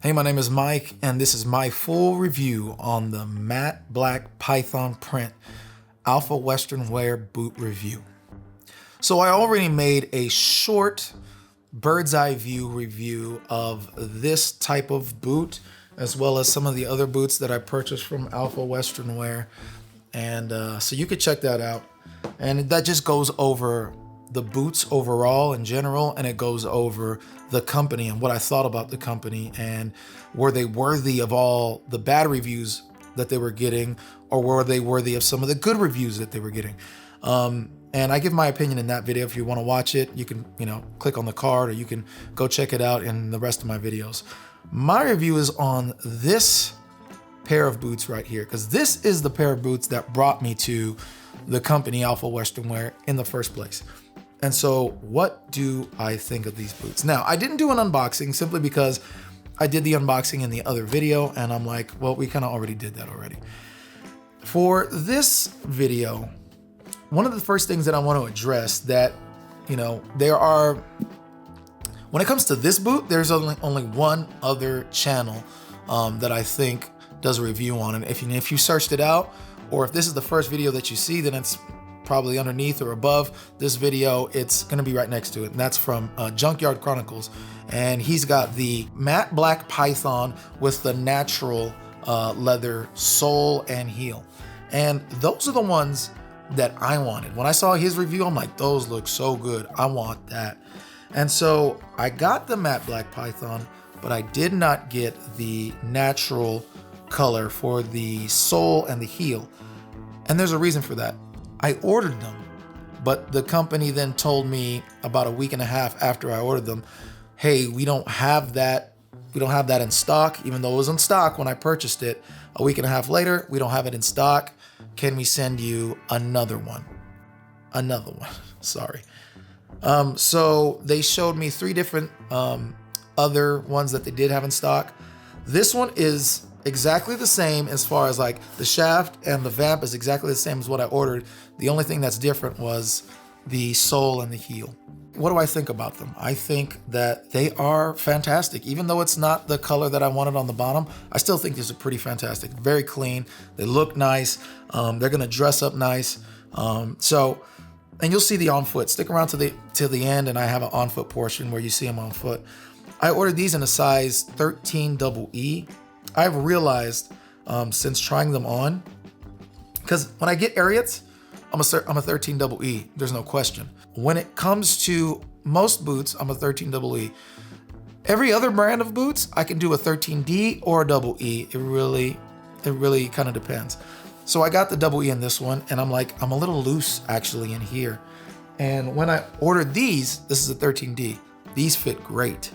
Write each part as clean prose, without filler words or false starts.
Hey, my name is Mike, and this is my full review on the matte black Python print Alfa Western Wear boot review. So I already made a short bird's eye view review of this type of boot, as well as some of the other boots that I purchased from Alfa Western Wear. And so you could check that out. And that just goes over the boots overall in general, and it goes over the company and what I thought about the company, and were they worthy of all the bad reviews that they were getting, or were they worthy of some of the good reviews that they were getting. And I give my opinion in that video. If you want to watch it, you can, click on the card, or you can go check it out in the rest of my videos. My review is on this pair of boots right here, because this is the pair of boots that brought me to the company Alfa Western Wear in the first place. And so what do I think of these boots? Now, I didn't do an unboxing simply because I did the unboxing in the other video, and I'm like, well, we kind of already did that already. For this video, one of the first things that I want to address that, there are, when it comes to this boot, there's only one other channel that I think does a review on it. If you searched it out, or if this is the first video that you see, then it's probably underneath or above this video. It's gonna be right next to it, and that's from Junkyard Chronicles. And he's got the matte black Python with the natural leather sole and heel. And those are the ones that I wanted. When I saw his review, I'm like, those look so good, I want that. And so I got the matte black Python, but I did not get the natural color for the sole and the heel. And there's a reason for that. I ordered them, but the company then told me about a week and a half after I ordered them, hey, we don't have that in stock, even though it was in stock when I purchased it. A week and a half later, we don't have it in stock. Can we send you another one? Sorry. So they showed me 3 different other ones that they did have in stock. This one is exactly the same as far as like the shaft and the vamp is exactly the same as what I ordered. The only thing that's different was the sole and the heel. What do I think about them? I think that they are fantastic. Even though it's not the color that I wanted on the bottom, I still think these are pretty fantastic. Very clean. They look nice. They're gonna dress up nice. And you'll see the on foot. Stick around to the end, and I have an on foot portion where you see them on foot. I ordered these in a size 13 double E. I've realized since trying them on, because when I get Ariats, I'm a 13 double E. There's no question. When it comes to most boots, I'm a 13 double E. Every other brand of boots, I can do a 13D or a double E. It really kind of depends. So I got the double E in this one, and I'm like, I'm a little loose actually in here. And when I ordered these, this is a 13D. These fit great.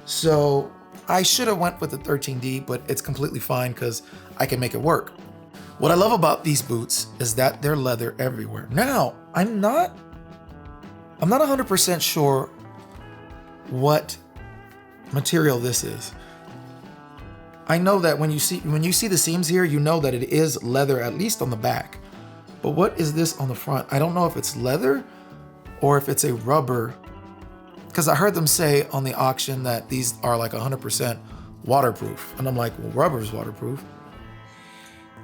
So I should have went with the 13D, but it's completely fine because I can make it work. What I love about these boots is that they're leather everywhere. Now, I'm not 100% sure what material this is. I know that when you see the seams here, you know that it is leather, at least on the back. But what is this on the front? I don't know if it's leather or if it's a rubber, because I heard them say on the auction that these are like 100% waterproof. And I'm like, well, rubber is waterproof.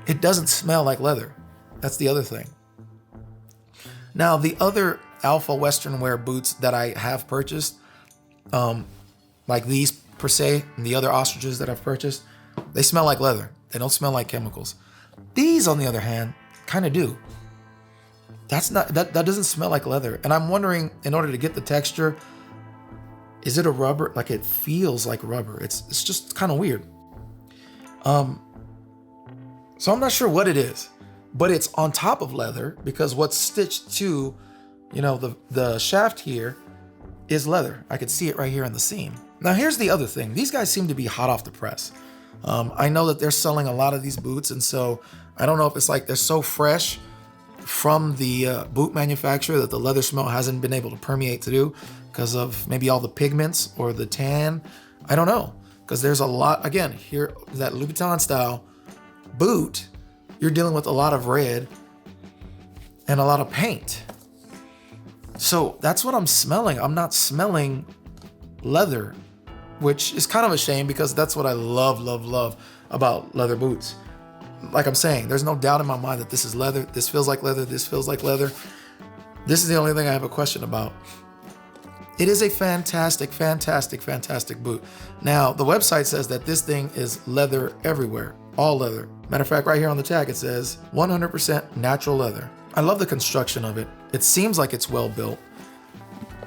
It doesn't smell like leather. That's the other thing. Now, the other Alfa Western Wear boots that I have purchased, like these per se, and the other ostriches that I've purchased, they smell like leather. They don't smell like chemicals. These, on the other hand, kind of do. That doesn't smell like leather. And I'm wondering, in order to get the texture, is it a rubber? Like, it feels like rubber. It's just kind of weird. So I'm not sure what it is, but it's on top of leather, because what's stitched to, the shaft here is leather. I could see it right here in the seam. Now, here's the other thing. These guys seem to be hot off the press. I know that they're selling a lot of these boots, and so I don't know if it's like they're so fresh from the boot manufacturer that the leather smell hasn't been able to permeate through because of maybe all the pigments or the tan. I don't know, because there's a lot, again, here, that Louboutin style boot, you're dealing with a lot of red and a lot of paint. So that's what I'm smelling. I'm not smelling leather which is kind of a shame because that's what I love about leather boots. Like I'm saying, there's no doubt in my mind that this is leather. This feels like leather. This feels like leather. This is the only thing I have a question about. It is a fantastic boot. Now, the website says that this thing is leather everywhere, all leather. Matter of fact, right here on the tag, it says 100% natural leather. I love the construction of it. It seems like it's well built.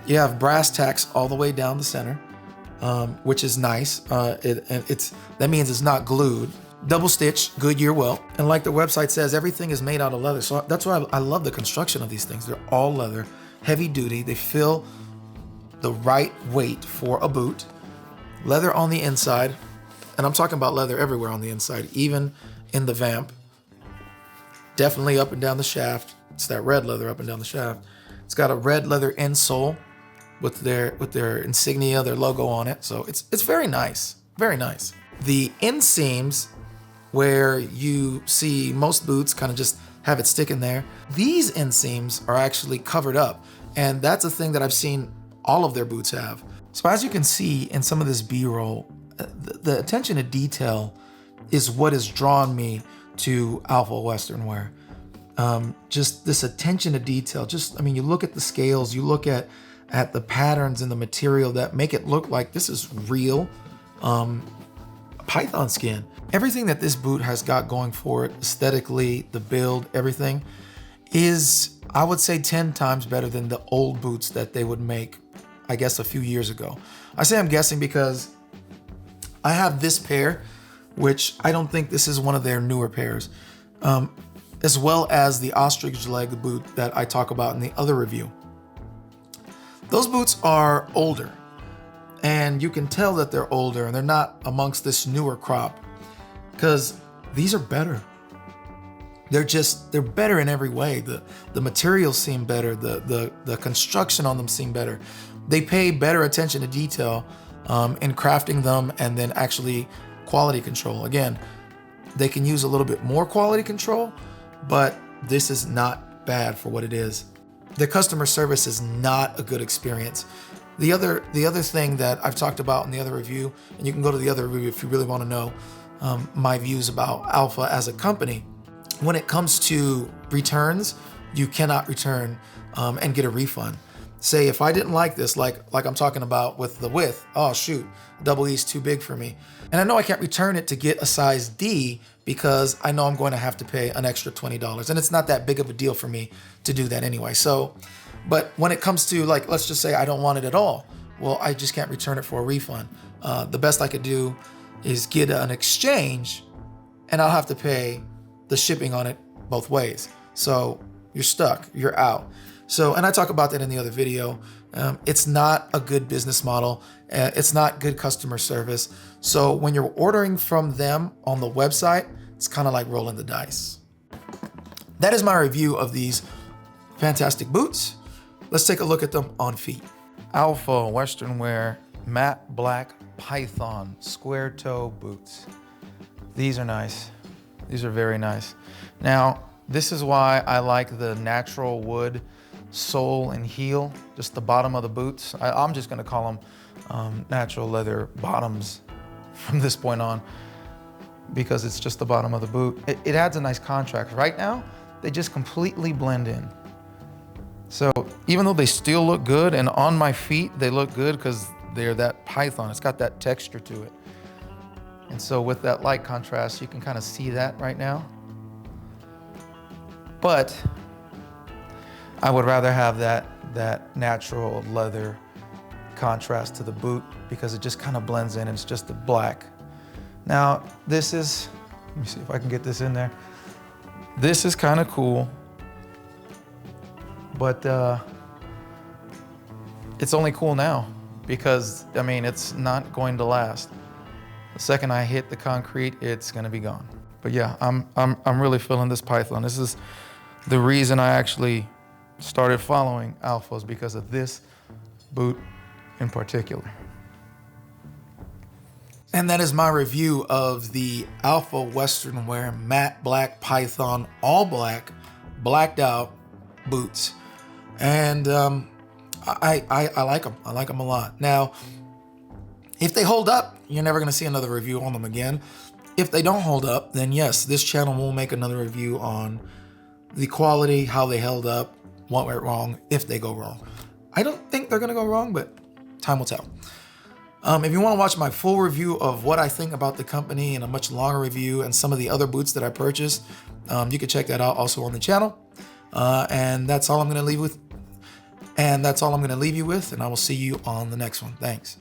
You have brass tacks all the way down the center, which is nice. That means it's not glued. Double stitch, Goodyear welt. And like the website says, everything is made out of leather. So that's why I love the construction of these things. They're all leather, heavy duty. They feel the right weight for a boot. Leather on the inside. And I'm talking about leather everywhere on the inside, even in the vamp. Definitely up and down the shaft. It's that red leather up and down the shaft. It's got a red leather insole with their insignia, their logo on it. So it's very nice, very nice. The inseams, where you see most boots kind of just have it sticking there, these inseams are actually covered up. And that's a thing that I've seen all of their boots have. So as you can see in some of this B-roll, the attention to detail is what has drawn me to Alfa Western Wear. Just this attention to detail. You look at the scales, you look at the patterns and the material that make it look like this is real python skin. Everything that this boot has got going for it, aesthetically, the build, everything, is, I would say, 10 times better than the old boots that they would make, I guess, a few years ago. I say I'm guessing because I have this pair, which I don't think this is one of their newer pairs, as well as the ostrich leg boot that I talk about in the other review. Those boots are older, and you can tell that they're older and they're not amongst this newer crop because these are better. They're better in every way. The materials seem better. The construction on them seem better. They pay better attention to detail in crafting them, and then actually quality control. Again, they can use a little bit more quality control, but this is not bad for what it is. The customer service is not a good experience. The other thing that I've talked about in the other review, and you can go to the other review if you really want to know my views about Alfa as a company. When it comes to returns, you cannot return and get a refund. Say if I didn't like this, like I'm talking about with the width, oh shoot, double E's too big for me. And I know I can't return it to get a size D because I know I'm going to have to pay an extra $20. And it's not that big of a deal for me to do that anyway. So, but when it comes to, like, let's just say I don't want it at all. Well, I just can't return it for a refund. The best I could do is get an exchange, and I'll have to pay the shipping on it both ways. So you're stuck, you're out. So, and I talk about that in the other video. It's not a good business model. It's not good customer service. So when you're ordering from them on the website, it's kind of like rolling the dice. That is my review of these fantastic boots. Let's take a look at them on feet. Alfa Western Wear matte black python square toe boots. These are nice. These are very nice. Now, this is why I like the natural wood sole and heel, just the bottom of the boots. I'm just gonna call them natural leather bottoms from this point on, because it's just the bottom of the boot. It adds a nice contrast. Right now, they just completely blend in. So even though they still look good, and on my feet, they look good because they're that python. It's got that texture to it. And so with that light contrast, you can kind of see that right now. But I would rather have that natural leather contrast to the boot because it just kind of blends in. It's just the black. Now, this is, let me see if I can get this in there. This is kind of cool, but it's only cool now because, I mean, it's not going to last. The second I hit the concrete, it's gonna be gone. But yeah, I'm really feeling this python. This is the reason I actually started following Alfas, because of this boot in particular. And that is my review of the Alfa Western Wear matte black python, all black, blacked out boots. And I like them. I like them a lot. Now, If they hold up, you're never gonna see another review on them again. If they don't hold up, then yes, this channel will make another review on the quality, how they held up, what went wrong, if they go wrong. I don't think they're gonna go wrong, but time will tell. If you want to watch my full review of what I think about the company and a much longer review and some of the other boots that I purchased, you can check that out also on the channel. And that's all I'm going to leave with. And that's all I'm going to leave you with. And I will see you on the next one. Thanks.